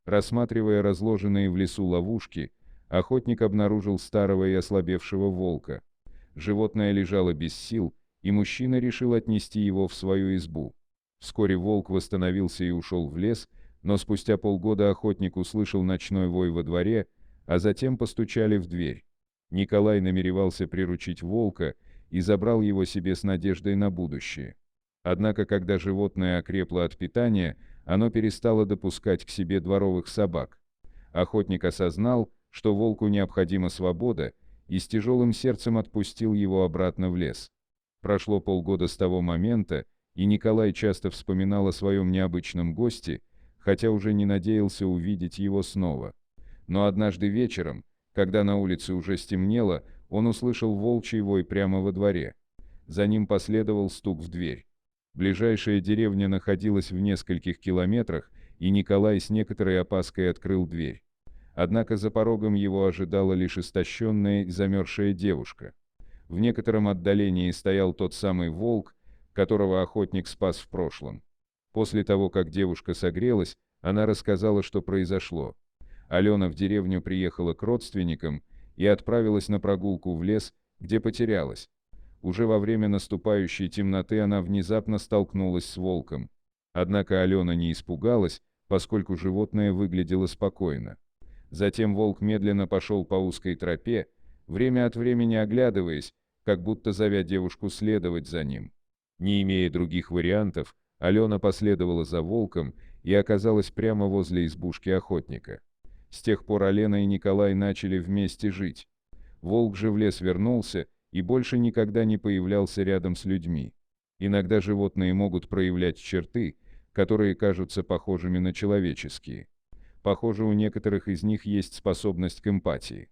Рассматривая разложенные в лесу ловушки, охотник обнаружил старого и ослабевшего волка. Животное лежало без сил, и мужчина решил отнести его в свою избу. Вскоре волк восстановился и ушел в лес, но спустя полгода охотник услышал ночной вой во дворе, а затем постучали в дверь. Николай намеревался приручить волка и забрал его себе с надеждой на будущее. Однако, когда животное окрепло от питания, оно перестало допускать к себе дворовых собак. Охотник осознал, что волку необходима свобода, и с тяжелым сердцем отпустил его обратно в лес. Прошло полгода с того момента, и Николай часто вспоминал о своем необычном госте, хотя уже не надеялся увидеть его снова. Но однажды вечером, когда на улице уже стемнело, он услышал волчий вой прямо во дворе. За ним последовал стук в дверь. Ближайшая деревня находилась в нескольких километрах, и Николай с некоторой опаской открыл дверь. Однако за порогом его ожидала лишь истощенная и замерзшая девушка. В некотором отдалении стоял тот самый волк, которого охотник спас в прошлом. После того, как девушка согрелась, она рассказала, что произошло. Алена в деревню приехала к родственникам и отправилась на прогулку в лес, где потерялась. Уже во время наступающей темноты она внезапно столкнулась с волком. Однако Алена не испугалась, поскольку животное выглядело спокойно. Затем волк медленно пошел по узкой тропе, время от времени оглядываясь, как будто зовя девушку следовать за ним. Не имея других вариантов, Алена последовала за волком и оказалась прямо возле избушки охотника. С тех пор Алена и Николай начали вместе жить. Волк же в лес вернулся и больше никогда не появлялся рядом с людьми. Иногда животные могут проявлять черты, которые кажутся похожими на человеческие. Похоже, у некоторых из них есть способность к эмпатии.